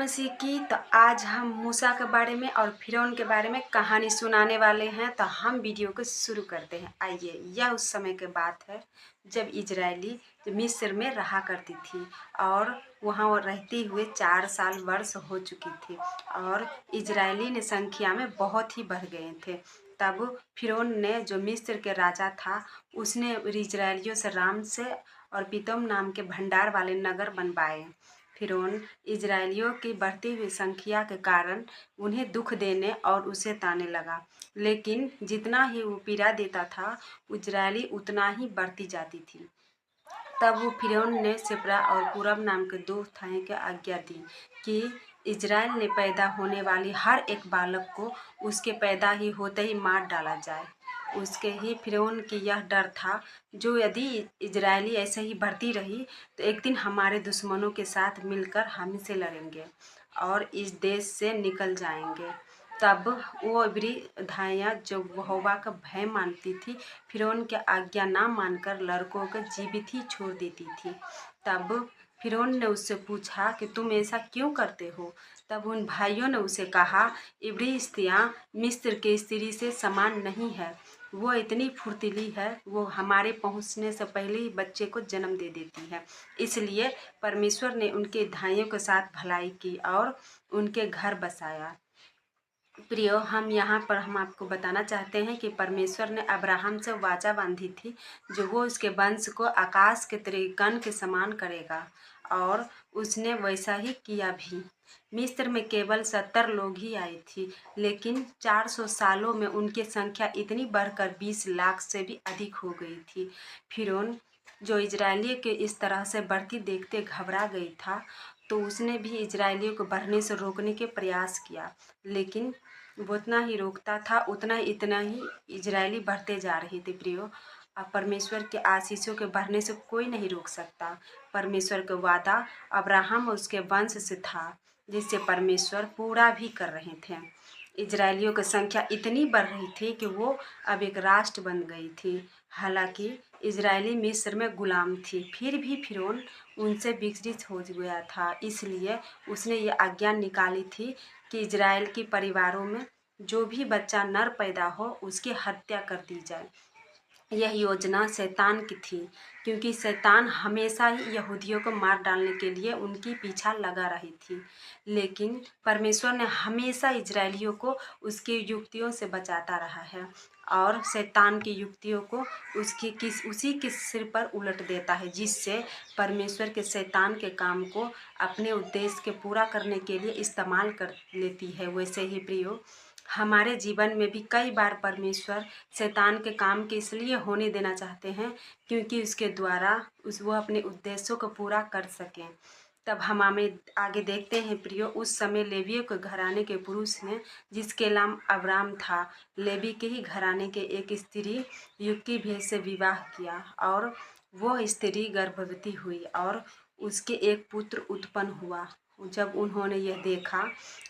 मसीह की। तो आज हम मूसा के बारे में और फिरौन के बारे में कहानी सुनाने वाले हैं। तो हम वीडियो को शुरू करते हैं। आइए, यह उस समय की बात है जब इजरायली मिस्र में रहा करती थी और वहाँ वो रहती हुए 4 साल वर्ष हो चुकी थी और इजरायली ने संख्या में बहुत ही बढ़ गए थे। तब फिरौन ने, जो मिस्र के राजा था, उसने इजरायलियों से राम से और पितोम नाम के भंडार वाले नगर बनवाए। फिरौन इजरायलियों की बढ़ती हुई संख्या के कारण उन्हें दुख देने और उसे ताने लगा, लेकिन जितना ही वो पीड़ा देता था, इजरायली उतना ही बढ़ती जाती थी। तब वो फिरौन ने सिप्रा और पूरब नाम के 2 थाई की आज्ञा दी कि इजराइल ने पैदा होने वाली हर एक बालक को उसके पैदा ही होते ही मार डाला जाए। उसके ही फिरौन की यह डर था, जो यदि इजरायली ऐसे ही बढ़ती रही तो एक दिन हमारे दुश्मनों के साथ मिलकर हमसे लड़ेंगे और इस देश से निकल जाएंगे। तब वो इब्री धाइयाँ, जो यहोवा का भय मानती थी, फिरौन की आज्ञा ना मानकर लड़कों को जीवित ही छोड़ देती थी। तब फिरौन ने उससे पूछा कि तुम ऐसा क्यों करते हो? तब उन भाइयों ने उसे कहा, इब्री स्त्रियाँ मिस्र की स्त्री से समान नहीं है। वो इतनी फुर्तीली है, वो हमारे पहुंचने से पहले ही बच्चे को जन्म दे देती है। इसलिए परमेश्वर ने उनके धाइयों के साथ भलाई की और उनके घर बसाया। प्रियो, हम आपको बताना चाहते हैं कि परमेश्वर ने अब्राहम से वाचा बांधी थी, जो वो उसके वंश को आकाश के कण के समान करेगा, और उसने वैसा ही किया भी। मिस्र में केवल 70 लोग ही आए थी, लेकिन 400 सालों में उनकी संख्या इतनी बढ़कर 20 लाख से भी अधिक हो गई थी। फिरौन, जो इजरायलियों के इस तरह से बढ़ती देखते घबरा गई था, तो उसने भी इजरायलियों को बढ़ने से रोकने के प्रयास किया, लेकिन वो उतना ही रोकता था, इतना ही इजरायली बढ़ते जा रहे थे। प्रियो, अब परमेश्वर के आशीषों के बढ़ने से कोई नहीं रोक सकता। परमेश्वर का वादा अब्राहम और उसके वंश से था, जिससे परमेश्वर पूरा भी कर रहे थे। इजरायलियों की संख्या इतनी बढ़ रही थी कि वो अब एक राष्ट्र बन गई थी। हालांकि इजरायली मिस्र में गुलाम थी, फिर भी फिरौन उनसे विचलित हो गया था। इसलिए उसने ये आज्ञा निकाली थी कि इजराइल के परिवारों में जो भी बच्चा नर पैदा हो, उसकी हत्या कर दी जाए। यह योजना शैतान की थी, क्योंकि शैतान हमेशा ही यहूदियों को मार डालने के लिए उनकी पीछा लगा रही थी। लेकिन परमेश्वर ने हमेशा इजरायलियों को उसकी युक्तियों से बचाता रहा है और शैतान की युक्तियों को उसी के सिर पर उलट देता है, जिससे परमेश्वर के शैतान के काम को अपने उद्देश्य के पूरा करने के लिए इस्तेमाल कर लेती है। वैसे ही प्रियो, हमारे जीवन में भी कई बार परमेश्वर शैतान के काम के इसलिए होने देना चाहते हैं, क्योंकि उसके द्वारा वो अपने उद्देश्यों को पूरा कर सकें। तब हम आगे देखते हैं प्रियो, उस समय लेवियों के घराने के पुरुष ने, जिसके नाम अब्राम था, लेवी के ही घराने के एक स्त्री युक्ति भेद से विवाह किया और वह स्त्री गर्भवती हुई और उसके एक पुत्र उत्पन्न हुआ। जब उन्होंने यह देखा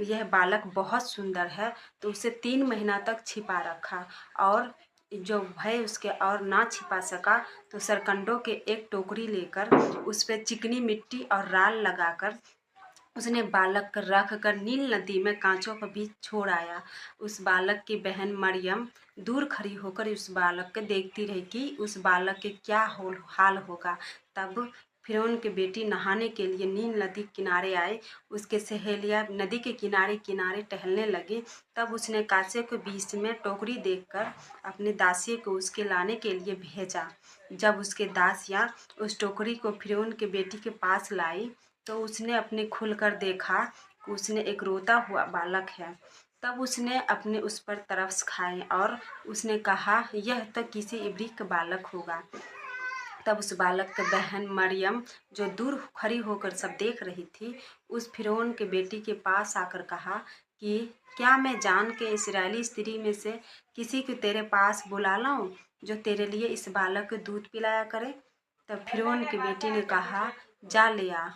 यह बालक बहुत सुंदर है, तो उसे 3 महीना तक छिपा रखा, और जो भय उसके और ना छिपा सका, तो सरकंडों के एक टोकरी लेकर उस पर चिकनी मिट्टी और राल लगाकर उसने बालक को रख कर नील नदी में कांचों के बीच छोड़ आया। उस बालक की बहन मरियम दूर खड़ी होकर उस बालक को देखती रही कि उस बालक के क्या हाल होगा। तब फिरौन की बेटी नहाने के लिए नील नदी किनारे आए। उसके सहेलियां नदी के किनारे किनारे टहलने लगी। तब उसने कांसे के बीच में टोकरी देखकर अपने दासियों को उसके लाने के लिए भेजा। जब उसके दासियां उस टोकरी को फिरौन की बेटी के पास लाई, तो उसने अपने खुलकर देखा कि उसने एक रोता हुआ बालक है। तब उसने अपने उस पर तरस खाए और उसने कहा, यह तो किसी इब्री का बालक होगा। तब उस बालक की बहन मरियम, जो दूर खड़ी होकर सब देख रही थी, उस फिरौन के बेटी के पास आकर कहा कि क्या मैं जान के इस्राएली स्त्री में से किसी को तेरे पास बुला लाऊं, जो तेरे लिए इस बालक को दूध पिलाया करे? तब फिरौन की बेटी ने कहा, जा ले आ।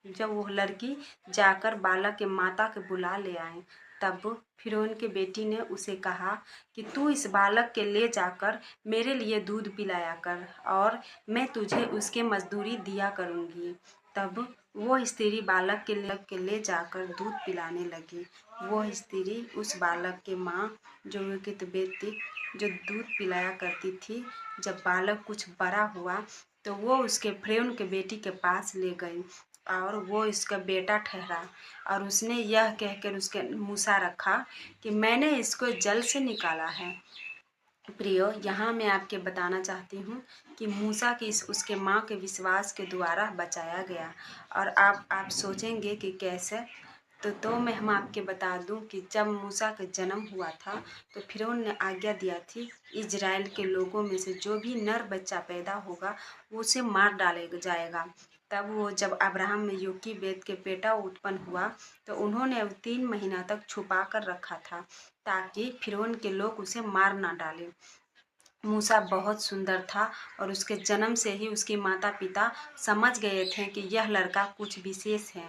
जब वो लड़की जाकर बालक के माता के बुला ले आए, तब फिरौन की बेटी ने उसे कहा कि तू इस बालक के ले जाकर मेरे लिए दूध पिलाया कर और मैं तुझे उसके मजदूरी दिया करूँगी। तब वो स्त्री बालक के ले जाकर दूध पिलाने लगी। वो स्त्री उस बालक के माँ जो व्यक्ति जो दूध पिलाया करती थी, जब बालक कुछ बड़ा हुआ तो वो उसके फ्रेंड के बेटी के पास ले गई और वो इसका बेटा ठहरा और उसने यह कहकर उसके मूसा रखा कि मैंने इसको जल से निकाला है। प्रियो, यहाँ मैं आपके बताना चाहती हूँ कि मूसा की उसके माँ के विश्वास के द्वारा बचाया गया। और आप सोचेंगे कि कैसे, तो मैं हम आपके बता दूं कि जब मूसा का जन्म हुआ था तो फिरौन ने आज्ञा दिया थी इजराइल के लोगों में से जो भी नर बच्चा पैदा होगा वो उसे मार डाले जाएगा। तब वो जब अब्राहम में योकेबेद के बेटा उत्पन्न हुआ तो उन्होंने अब 3 महीना तक छुपा कर रखा था ताकि फिरौन के लोग उसे मार ना डालें। मूसा बहुत सुंदर था और उसके जन्म से ही उसके माता पिता समझ गए थे कि यह लड़का कुछ विशेष है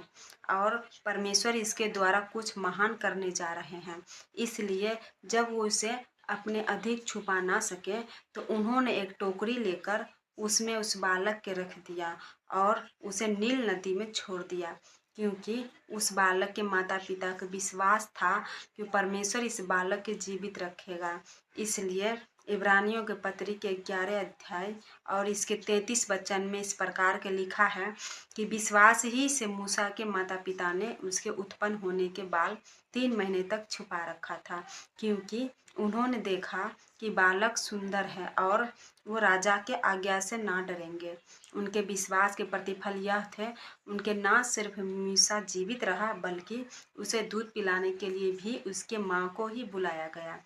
और परमेश्वर इसके द्वारा कुछ महान करने जा रहे हैं। इसलिए जब वो उसे अपने अधिक छुपा ना सके तो उन्होंने एक टोकरी लेकर उसमें उस बालक के रख दिया और उसे नील नदी में छोड़ दिया, क्योंकि उस बालक के माता पिता का विश्वास था कि परमेश्वर इस बालक के जीवित रखेगा। इसलिए इब्रानियों के पत्री के 11 अध्याय और इसके 33 वचन में इस प्रकार के लिखा है कि विश्वास ही से मूसा के माता पिता ने उसके उत्पन्न होने के बाद 3 महीने तक छुपा रखा था, क्योंकि उन्होंने देखा कि बालक सुंदर है और वो राजा के आज्ञा से ना डरेंगे। उनके विश्वास के प्रतिफल यह थे, उनके ना सिर्फ मूसा जीवित रहा बल्कि उसे दूध पिलाने के लिए भी उसके माँ को ही बुलाया गया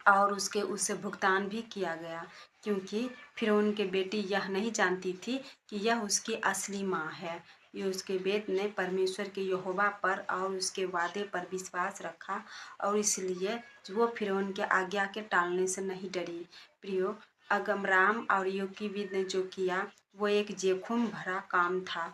और उससे भुगतान भी किया गया, क्योंकि फिरौन की बेटी यह नहीं जानती थी कि यह उसकी असली माँ है। योकेबेद ने परमेश्वर के यहोवा पर और उसके वादे पर विश्वास रखा और इसलिए वो फिरौन के आज्ञा के टालने से नहीं डरी। प्रियो, अगमराम और योकेबेद ने जो किया वो एक जोखिम भरा काम था।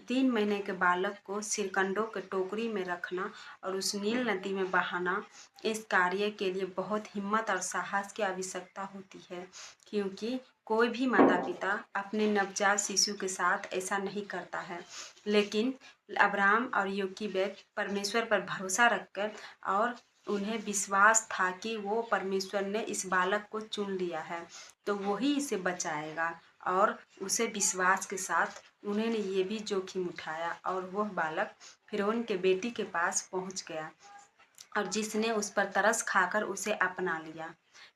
3 महीने के बालक को सिरकंडों के टोकरी में रखना और उस नील नदी में बहाना, इस कार्य के लिए बहुत हिम्मत और साहस की आवश्यकता होती है, क्योंकि कोई भी माता पिता अपने नवजात शिशु के साथ ऐसा नहीं करता है। लेकिन अब्राहम और योकेबेद परमेश्वर पर भरोसा रखकर और उन्हें विश्वास था कि वो परमेश्वर ने इस बालक को चुन लिया है तो वही इसे बचाएगा, और उसे विश्वास के साथ उन्होंने ये भी जोखिम उठाया और वह बालक फिरौन के बेटी के पास पहुंच गया और जिसने उस पर तरस खाकर उसे अपना लिया।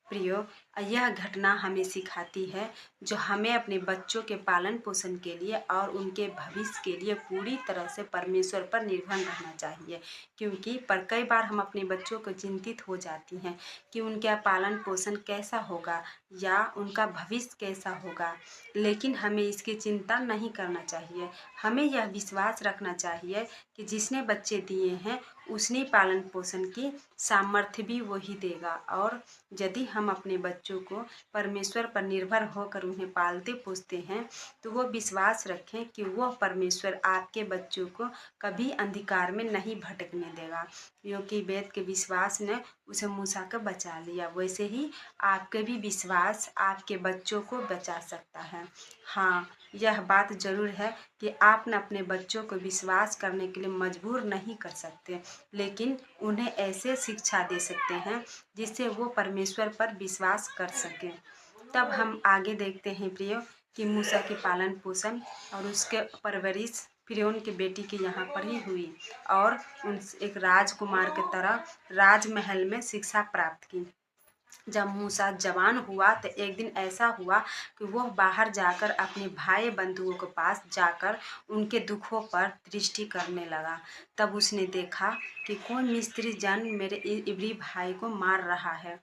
प्रियो, यह घटना हमें सिखाती है जो हमें अपने बच्चों के पालन पोषण के लिए और उनके भविष्य के लिए पूरी तरह से परमेश्वर पर निर्भर रहना चाहिए, क्योंकि पर कई बार हम अपने बच्चों को चिंतित हो जाती हैं कि उनका पालन पोषण कैसा होगा या उनका भविष्य कैसा होगा। लेकिन हमें इसकी चिंता नहीं करना चाहिए। हमें यह विश्वास रखना चाहिए कि जिसने बच्चे दिए हैं उसने पालन पोषण की सामर्थ्य भी वही देगा। और यदि हम अपने बच्चों को परमेश्वर पर निर्भर होकर उन्हें पालते पोसते हैं तो वो विश्वास रखें कि वह परमेश्वर आपके बच्चों को कभी अंधकार में नहीं भटकने देगा। योकेबेद के विश्वास ने उसे मूसा को बचा लिया, वैसे ही आपके भी विश्वास आपके बच्चों को बचा सकता है। हाँ, यह बात जरूर है कि आप न अपने बच्चों को विश्वास करने के लिए मजबूर नहीं कर सकते, लेकिन उन्हें ऐसे शिक्षा दे सकते हैं जिससे वो परमेश्वर पर विश्वास कर सकें। तब हम आगे देखते हैं प्रियो कि मूसा के पालन पोषण और उसके परवरिश फिरौन की बेटी के यहाँ पर ही हुई और उन एक राजकुमार की तरह राजमहल में शिक्षा प्राप्त की। जब मूसा जवान हुआ तो एक दिन ऐसा हुआ कि वह बाहर जाकर अपने भाई बंधुओं के पास जाकर उनके दुखों पर दृष्टि करने लगा। तब उसने देखा कि कोई मिस्त्री जन मेरे इब्री भाई को मार रहा है।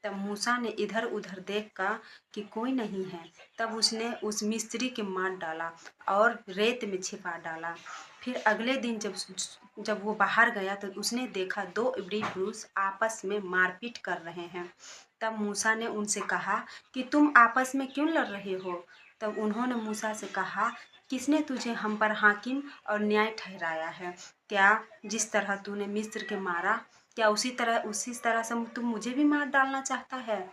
तब मूसा ने इधर उधर देखा कि कोई नहीं है। तब उसने उस मिस्त्री के मार डाला और रेत में छिपा डाला। फिर अगले दिन जब वो बाहर गया तो उसने देखा 2 इब्री पुरुष आपस में मारपीट कर रहे हैं। तब मूसा ने उनसे कहा कि तुम आपस में क्यों लड़ रहे हो? तब उन्होंने मूसा से कहा, किसने तुझे हम पर हाकिम और न्याय ठहराया है? क्या जिस तरह तूने मिस्र के मारा, क्या उसी तरह से तुम मुझे भी मार डालना चाहता है?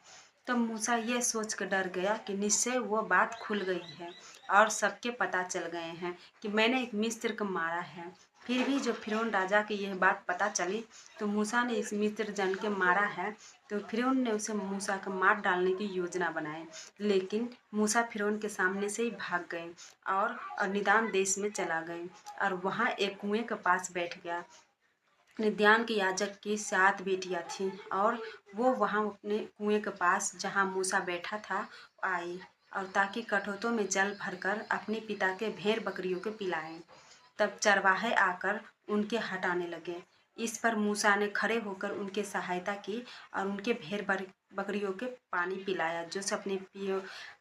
तब मूसा यह सोच कर डर गया कि निश्चय वो बात खुल गई है और सबके पता चल गए हैं कि मैंने एक मिस्र को मारा है। फिर भी जब फिरौन राजा की यह बात पता चली तो मूसा ने इस मिस्र जन के मारा है, तो फिरौन ने उसे मूसा को मार डालने की योजना बनाई। लेकिन मूसा फिरौन के सामने से ही भाग गए और निदान देश में चला गए और वहाँ एक कुएं के पास बैठ गया। मिद्यान के याजक की 7 बेटियां थीं और वो वहाँ अपने कुएं के पास जहाँ मूसा बैठा था आई और ताकि कठोतों में जल भरकर अपने पिता के भेड़ बकरियों को पिलाएं। तब चरवाहे आकर उनके हटाने लगे। इस पर मूसा ने खड़े होकर उनकी सहायता की और उनके भेड़ बकरियों के पानी पिलाया। जो अपने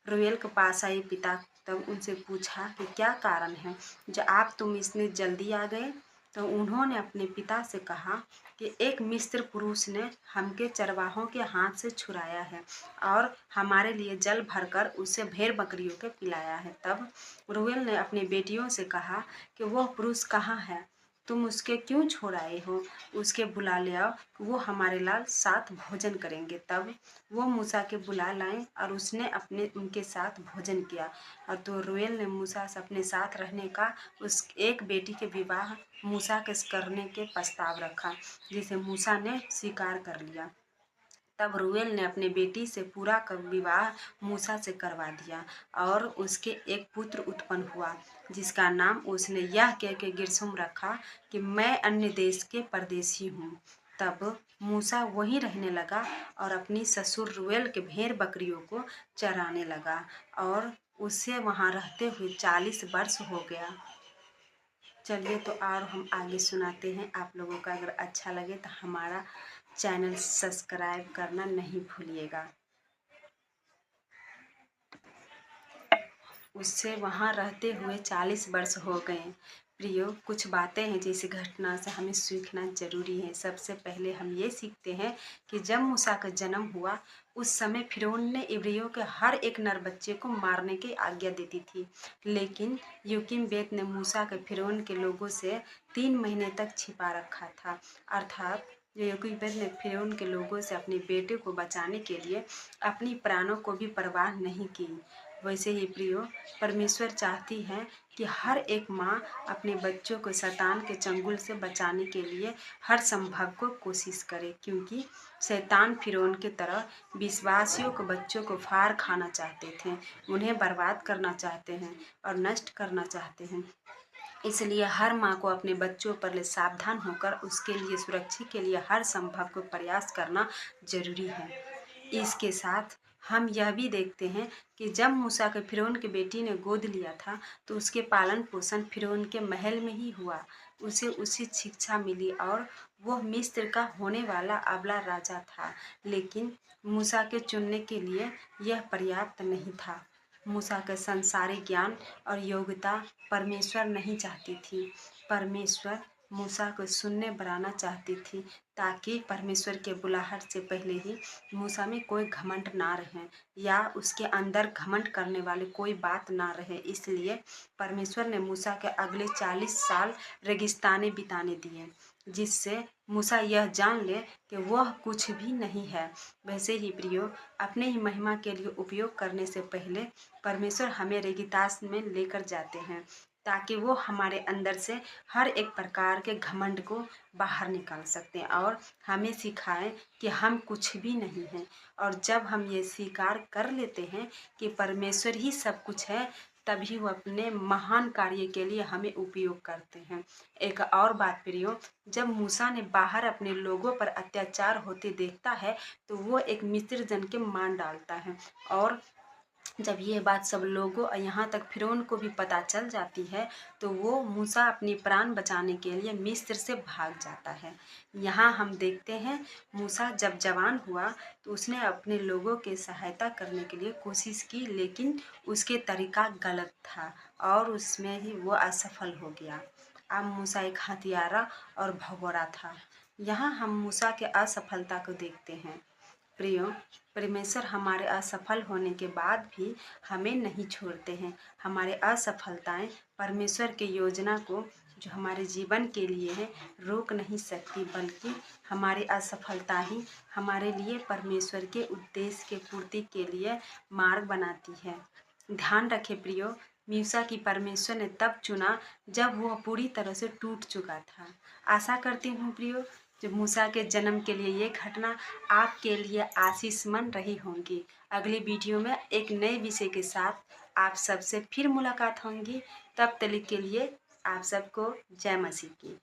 रोएल के पास आए पिता, तब उनसे पूछा कि क्या कारण है जो आप तुम इतनी जल्दी आ गए। तो उन्होंने अपने पिता से कहा कि एक मिस्र पुरुष ने हमके चरवाहों के हाथ से छुड़ाया है और हमारे लिए जल भरकर उसे भेड़ बकरियों के पिलाया है। तब रूएल ने अपनी बेटियों से कहा कि वह पुरुष कहाँ है, तुम उसके क्यों छोड़ाए हो, उसके बुला ले आओ, वो हमारे लाल साथ भोजन करेंगे। तब वो मूसा के बुला लाए और उसने अपने उनके साथ भोजन किया। और तो रूएल ने मूसा से अपने साथ रहने का उस एक बेटी के विवाह मूसा के करने के प्रस्ताव रखा, जिसे मूसा ने स्वीकार कर लिया। तब रूएल ने अपने बेटी से पूरा का विवाह मूसा से करवा दिया और उसके एक पुत्र उत्पन्न हुआ, जिसका नाम उसने यह कह के गिरसुम रखा कि मैं अन्य देश के परदेशी हूँ। तब मूसा वहीं रहने लगा और अपनी ससुर रूएल के भेड़ बकरियों को चराने लगा और उसे वहाँ रहते हुए 40 वर्ष हो गया। चलिए तो और हम आगे सुनाते हैं। आप लोगों का अगर अच्छा लगे तो हमारा चैनल सब्सक्राइब करना नहीं भूलिएगा। उससे वहाँ रहते हुए 40 वर्ष हो गए। प्रियो, कुछ बातें हैं जैसे घटना से हमें सीखना जरूरी है। सबसे पहले हम ये सीखते हैं कि जब मूसा का जन्म हुआ उस समय फिरौन ने इब्रियों के हर एक नर बच्चे को मारने की आज्ञा देती थी। लेकिन योकिमबेद ने मूसा के फिरौन के लोगों से 3 महीने तक छिपा रखा था। अर्थात योकिमबेद ने फिरौन के लोगों से अपने बेटे को बचाने के लिए अपनी प्राणों को भी परवाह नहीं की। वैसे ही प्रियो, परमेश्वर चाहती है कि हर एक माँ अपने बच्चों को शैतान के चंगुल से बचाने के लिए हर संभव को कोशिश करे, क्योंकि शैतान फिरौन की तरह विश्वासियों को बच्चों को फाड़ खाना चाहते थे, उन्हें बर्बाद करना चाहते हैं और नष्ट करना चाहते हैं। इसलिए हर माँ को अपने बच्चों पर सावधान होकर उसके लिए सुरक्षा के लिए हर संभव को प्रयास करना जरूरी है। इसके साथ हम यह भी देखते हैं कि जब मूसा के फिरौन की बेटी ने गोद लिया था तो उसके पालन पोषण फिरौन के महल में ही हुआ। उसे उचित शिक्षा मिली और वह मिस्र का होने वाला अगला राजा था। लेकिन मूसा के चुनने के लिए यह पर्याप्त नहीं था। मूसा का संसारिक ज्ञान और योग्यता परमेश्वर नहीं चाहती थी। परमेश्वर मूसा को सुनने बनाना चाहती थी, ताकि परमेश्वर के बुलाहट से पहले ही मूसा में कोई घमंड ना रहे या उसके अंदर घमंड करने वाली कोई बात ना रहे। इसलिए परमेश्वर ने मूसा के अगले 40 साल रेगिस्तानी बिताने दिए, जिससे मूसा यह जान ले कि वह कुछ भी नहीं है। वैसे ही प्रियो, अपने ही महिमा के लिए उपयोग करने से पहले परमेश्वर हमें रेगिस्तान में लेकर जाते हैं, ताकि वो हमारे अंदर से हर एक प्रकार के घमंड को बाहर निकाल सकते हैं और हमें सिखाएं कि हम कुछ भी नहीं हैं। और जब हम ये स्वीकार कर लेते हैं कि परमेश्वर ही सब कुछ है, तभी वो अपने महान कार्य के लिए हमें उपयोग करते हैं। एक और बात प्रियो, जब मूसा ने बाहर अपने लोगों पर अत्याचार होते देखता है तो वो एक मिस्र जन के मार डालता है। और जब ये बात सब लोगों यहाँ तक फिरौन को भी पता चल जाती है तो वो मूसा अपनी प्राण बचाने के लिए मिस्र से भाग जाता है। यहाँ हम देखते हैं मूसा जब जवान हुआ तो उसने अपने लोगों की सहायता करने के लिए कोशिश की, लेकिन उसके तरीका गलत था और उसमें ही वो असफल हो गया। अब मूसा एक हथियारा और भगोड़ा था। यहाँ हम मूसा के असफलता को देखते हैं। प्रियो, परमेश्वर हमारे असफल होने के बाद भी हमें नहीं छोड़ते हैं। हमारे असफलताएं परमेश्वर की योजना को जो हमारे जीवन के लिए है रोक नहीं सकती, बल्कि हमारी असफलता ही हमारे लिए परमेश्वर के उद्देश्य के पूर्ति के लिए मार्ग बनाती है। ध्यान रखें प्रियो, मूसा की परमेश्वर ने तब चुना जब वह पूरी तरह से टूट चुका था। आशा करती हूँ प्रियो, जो मूसा के जन्म के लिए ये घटना आपके लिए आशीषमंद रही होंगी। अगली वीडियो में एक नए विषय के साथ आप सबसे फिर मुलाकात होंगी। तब तक के लिए आप सबको जय मसीह की।